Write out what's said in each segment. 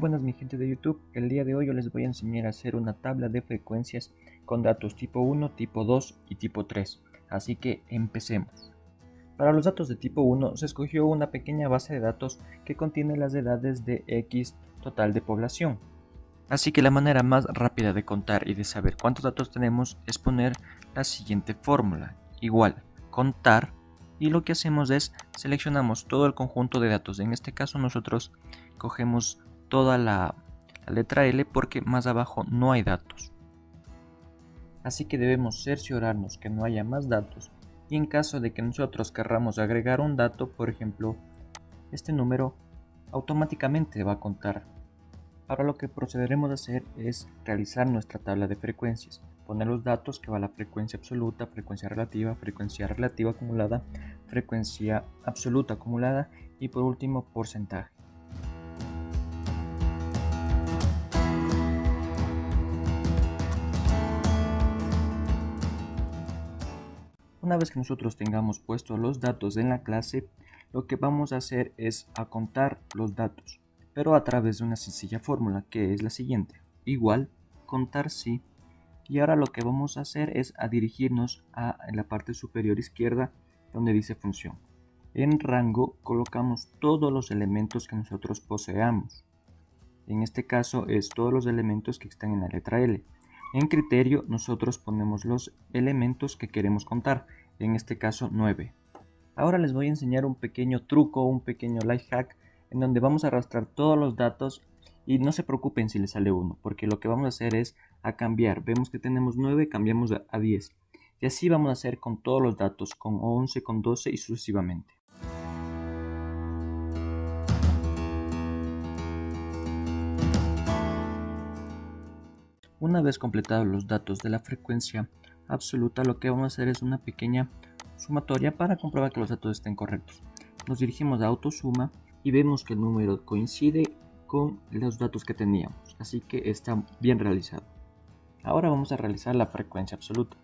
buenas mi gente de YouTube. El día de hoy yo les voy a enseñar a hacer una tabla de frecuencias con datos tipo 1, tipo 2 y tipo 3. Así que empecemos. Para los datos de tipo 1 se escogió una pequeña base de datos que contiene las edades de X total de población. Así que la manera más rápida de contar y de saber cuántos datos tenemos es poner la siguiente fórmula. Igual, contar, y lo que hacemos es seleccionamos todo el conjunto de datos. En este caso nosotros cogemos toda la letra L porque más abajo no hay datos. Así que debemos cerciorarnos que no haya más datos, y en caso de que nosotros querramos agregar un dato, por ejemplo, este número automáticamente va a contar. Ahora lo que procederemos a hacer es realizar nuestra tabla de frecuencias, poner los datos que va la frecuencia absoluta, frecuencia relativa acumulada, frecuencia absoluta acumulada y por último porcentaje. Una vez que nosotros tengamos puestos los datos en la clase, lo que vamos a hacer es a contar los datos, pero a través de una sencilla fórmula que es la siguiente: igual contar si. Y ahora lo que vamos a hacer es a dirigirnos a la parte superior izquierda donde dice función. En rango colocamos todos los elementos que nosotros poseamos. En este caso es todos los elementos que están en la letra L. En criterio nosotros ponemos los elementos que queremos contar, en este caso 9. Ahora les voy a enseñar un pequeño truco, un pequeño life hack, en donde vamos a arrastrar todos los datos y no se preocupen si les sale 1, porque lo que vamos a hacer es a cambiar. Vemos que tenemos 9, cambiamos a 10. Y así vamos a hacer con todos los datos, con 11, con 12 y sucesivamente. Una vez completados los datos de la frecuencia absoluta, lo que vamos a hacer es una pequeña sumatoria para comprobar que los datos estén correctos. Nos dirigimos a autosuma y vemos que el número coincide con los datos que teníamos, así que está bien realizado. Ahora vamos a realizar la frecuencia absoluta.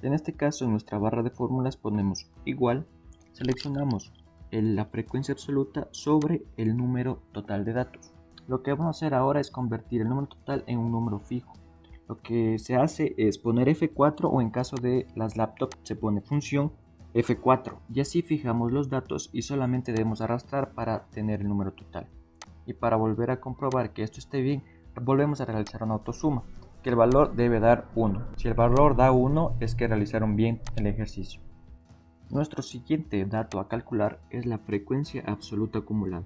En este caso, en nuestra barra de fórmulas ponemos igual, seleccionamos la frecuencia absoluta sobre el número total de datos. Lo que vamos a hacer ahora es convertir el número total en un número fijo. Lo que se hace es poner F4 o en caso de las laptops se pone función F4 y así fijamos los datos y solamente debemos arrastrar para tener el número total. Y para volver a comprobar que esto esté bien, volvemos a realizar una autosuma, que el valor debe dar 1. Si el valor da 1 es que realizaron bien el ejercicio. Nuestro siguiente dato a calcular es la frecuencia absoluta acumulada.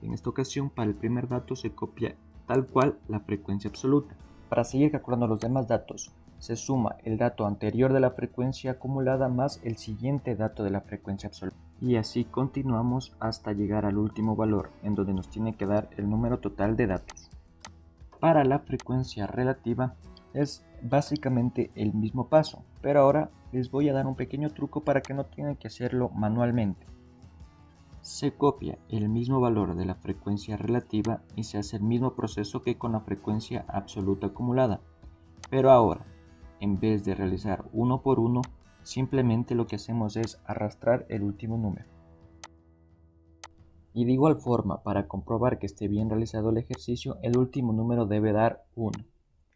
En esta ocasión, para el primer dato se copia tal cual la frecuencia absoluta. Para seguir calculando los demás datos, se suma el dato anterior de la frecuencia acumulada más el siguiente dato de la frecuencia absoluta. Y así continuamos hasta llegar al último valor, en donde nos tiene que dar el número total de datos. Para la frecuencia relativa es básicamente el mismo paso, pero ahora les voy a dar un pequeño truco para que no tengan que hacerlo manualmente. Se copia el mismo valor de la frecuencia relativa y se hace el mismo proceso que con la frecuencia absoluta acumulada, pero ahora, en vez de realizar uno por uno, simplemente lo que hacemos es arrastrar el último número. Y de igual forma, para comprobar que esté bien realizado el ejercicio, el último número debe dar 1.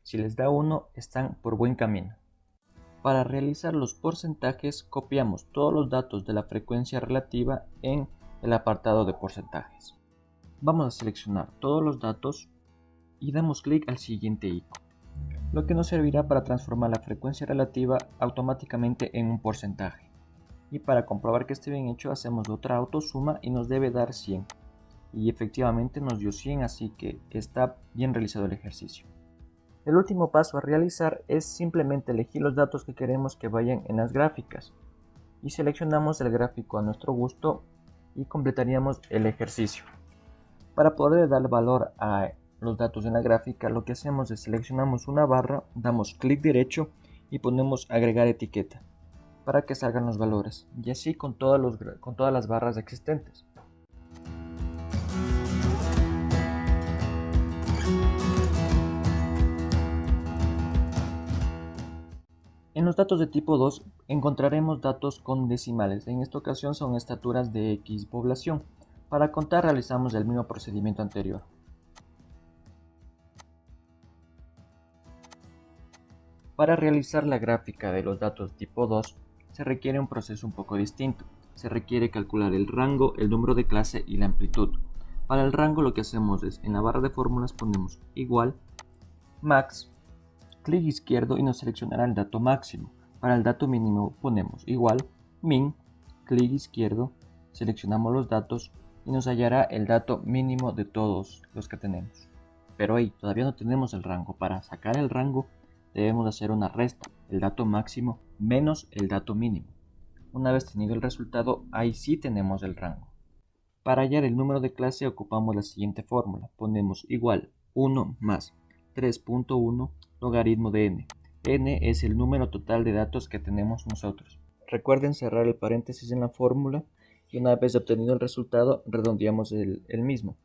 Si les da 1, están por buen camino. Para realizar los porcentajes, copiamos todos los datos de la frecuencia relativa en el apartado de porcentajes. Vamos a seleccionar todos los datos y damos clic al siguiente icono, lo que nos servirá para transformar la frecuencia relativa automáticamente en un porcentaje. Y para comprobar que esté bien hecho, hacemos otra autosuma y nos debe dar 100. Y efectivamente nos dio 100, así que está bien realizado el ejercicio. El último paso a realizar es simplemente elegir los datos que queremos que vayan en las gráficas. Y seleccionamos el gráfico a nuestro gusto y completaríamos el ejercicio. Para poder dar valor a los datos en la gráfica, lo que hacemos es seleccionamos una barra, damos clic derecho y ponemos agregar etiqueta para que salgan los valores, y así con todas las barras existentes. En los datos de tipo 2 encontraremos datos con decimales. En esta ocasión son estaturas de X población. Para contar realizamos el mismo procedimiento anterior. Para realizar la gráfica de los datos tipo 2 se requiere un proceso un poco distinto. Se requiere calcular el rango, el número de clase y la amplitud. Para el rango lo que hacemos es, en la barra de fórmulas ponemos igual, max, clic izquierdo y nos seleccionará el dato máximo. Para el dato mínimo ponemos igual, min, clic izquierdo, seleccionamos los datos y nos hallará el dato mínimo de todos los que tenemos. Pero ahí todavía no tenemos el rango. Para sacar el rango debemos hacer una resta, el dato máximo menos el dato mínimo. Una vez tenido el resultado, ahí sí tenemos el rango. Para hallar el número de clase ocupamos la siguiente fórmula. Ponemos igual 1 más 3.1 logaritmo de n. N es el número total de datos que tenemos nosotros. Recuerden cerrar el paréntesis en la fórmula y una vez obtenido el resultado redondeamos el mismo.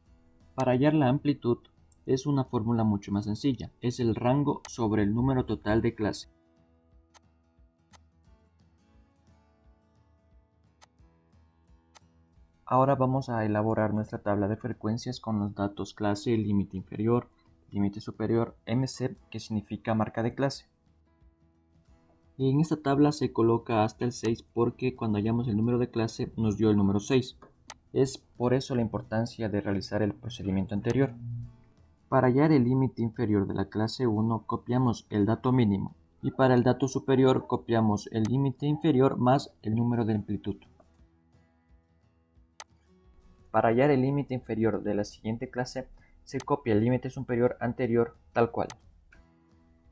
Para hallar la amplitud es una fórmula mucho más sencilla. Es el rango sobre el número total de clase. Ahora vamos a elaborar nuestra tabla de frecuencias con los datos clase, límite inferior, límite superior, MC, que significa marca de clase. Y en esta tabla se coloca hasta el 6 porque cuando hallamos el número de clase nos dio el número 6. Es por eso la importancia de realizar el procedimiento anterior. Para hallar el límite inferior de la clase 1 copiamos el dato mínimo y para el dato superior copiamos el límite inferior más el número de amplitud. Para hallar el límite inferior de la siguiente clase, se copia el límite superior anterior tal cual.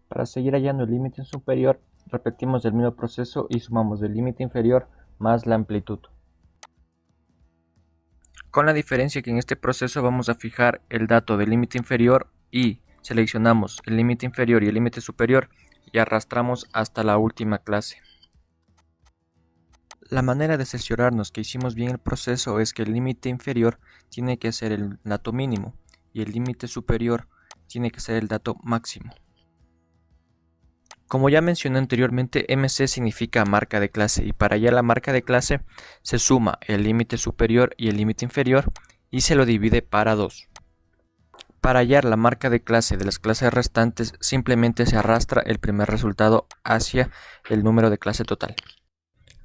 Para seguir hallando el límite superior, repetimos el mismo proceso y sumamos el límite inferior más la amplitud. Con la diferencia que en este proceso vamos a fijar el dato del límite inferior y seleccionamos el límite inferior y el límite superior y arrastramos hasta la última clase. La manera de cerciorarnos que hicimos bien el proceso es que el límite inferior tiene que ser el dato mínimo y el límite superior tiene que ser el dato máximo. Como ya mencioné anteriormente, MC significa marca de clase y para hallar la marca de clase se suma el límite superior y el límite inferior y se lo divide para 2. Para hallar la marca de clase de las clases restantes simplemente se arrastra el primer resultado hacia el número de clase total.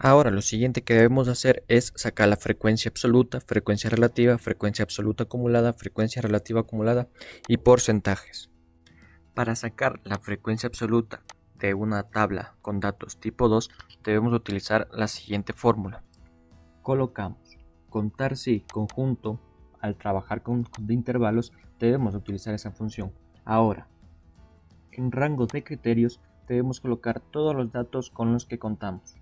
Ahora lo siguiente que debemos hacer es sacar la frecuencia absoluta, frecuencia relativa, frecuencia absoluta acumulada, frecuencia relativa acumulada y porcentajes. Para sacar la frecuencia absoluta de una tabla con datos tipo 2 debemos utilizar la siguiente fórmula. Colocamos contar si conjunto, al trabajar con intervalos debemos utilizar esa función. Ahora, en rango de criterios debemos colocar todos los datos con los que contamos.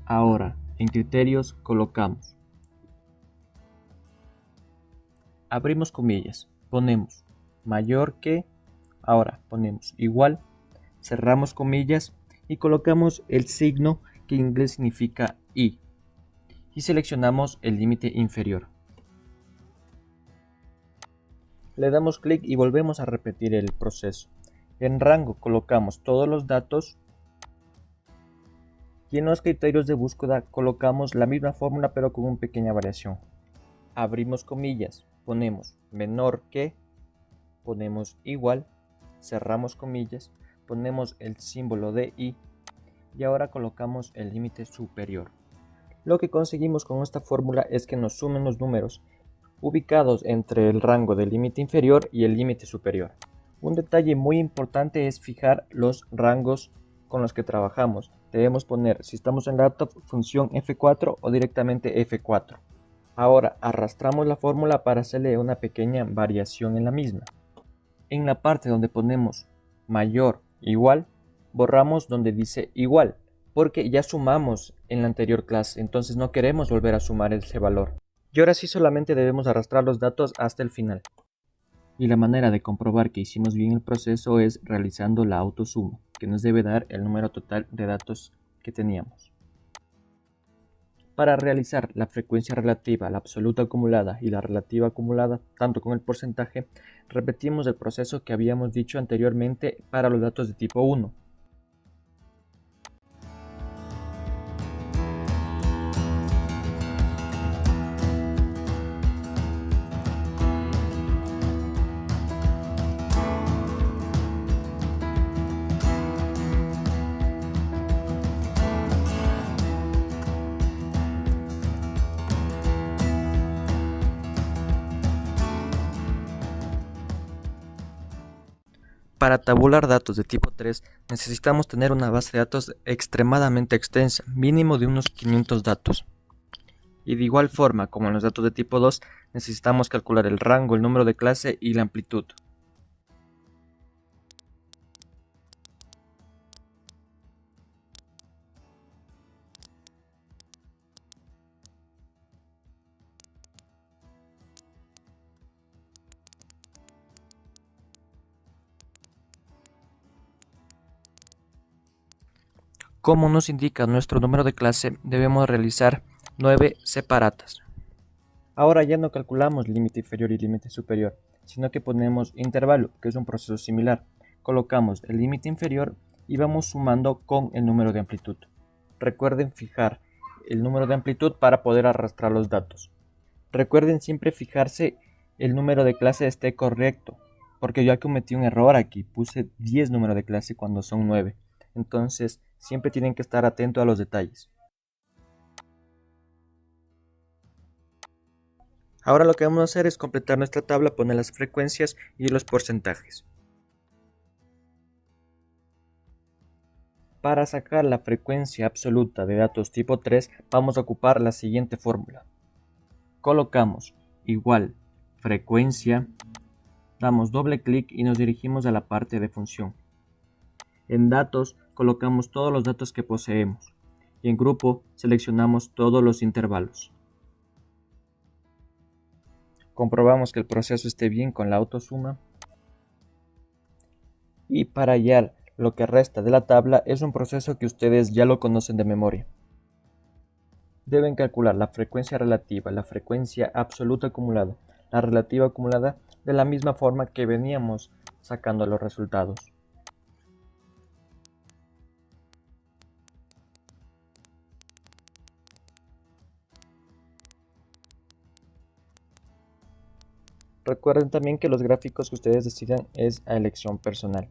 Ahora, en criterios colocamos, abrimos comillas, ponemos mayor que, ahora ponemos igual, cerramos comillas y colocamos el signo que en inglés significa y seleccionamos el límite inferior. Le damos clic y volvemos a repetir el proceso. En rango colocamos todos los datos y en los criterios de búsqueda colocamos la misma fórmula pero con una pequeña variación. Abrimos comillas, ponemos menor que, ponemos igual, cerramos comillas, ponemos el símbolo de y ahora colocamos el límite superior. Lo que conseguimos con esta fórmula es que nos sumen los números ubicados entre el rango del límite inferior y el límite superior. Un detalle muy importante es fijar los rangos con los que trabajamos. Debemos poner, si estamos en laptop, función F4 o directamente F4. Ahora arrastramos la fórmula para hacerle una pequeña variación en la misma. En la parte donde ponemos mayor igual, borramos donde dice igual, porque ya sumamos en la anterior clase, entonces no queremos volver a sumar ese valor. Y ahora sí solamente debemos arrastrar los datos hasta el final. Y la manera de comprobar que hicimos bien el proceso es realizando la autosuma, que nos debe dar el número total de datos que teníamos. Para realizar la frecuencia relativa, la absoluta acumulada y la relativa acumulada, tanto con el porcentaje, repetimos el proceso que habíamos dicho anteriormente para los datos de tipo 1. Para tabular datos de tipo 3 necesitamos tener una base de datos extremadamente extensa, mínimo de unos 500 datos. Y de igual forma, como en los datos de tipo 2, necesitamos calcular el rango, el número de clase y la amplitud. Como nos indica nuestro número de clase, debemos realizar 9 separatas. Ahora ya no calculamos límite inferior y límite superior, sino que ponemos intervalo, que es un proceso similar. Colocamos el límite inferior y vamos sumando con el número de amplitud. Recuerden fijar el número de amplitud para poder arrastrar los datos. Recuerden siempre fijarse el número de clase esté correcto, porque yo cometí un error aquí, puse 10 números de clase cuando son 9. Entonces, siempre tienen que estar atentos a los detalles. Ahora lo que vamos a hacer es completar nuestra tabla, poner las frecuencias y los porcentajes. Para sacar la frecuencia absoluta de datos tipo 3, vamos a ocupar la siguiente fórmula. Colocamos igual frecuencia, damos doble clic y nos dirigimos a la parte de función. En datos colocamos todos los datos que poseemos y en grupo seleccionamos todos los intervalos. Comprobamos que el proceso esté bien con la autosuma y para hallar lo que resta de la tabla es un proceso que ustedes ya lo conocen de memoria. Deben calcular la frecuencia relativa, la frecuencia absoluta acumulada, la relativa acumulada de la misma forma que veníamos sacando los resultados. Recuerden también que los gráficos que ustedes decidan es a elección personal.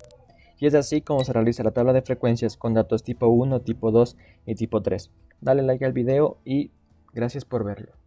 Y es así como se realiza la tabla de frecuencias con datos tipo 1, tipo 2 y tipo 3. Dale like al video y gracias por verlo.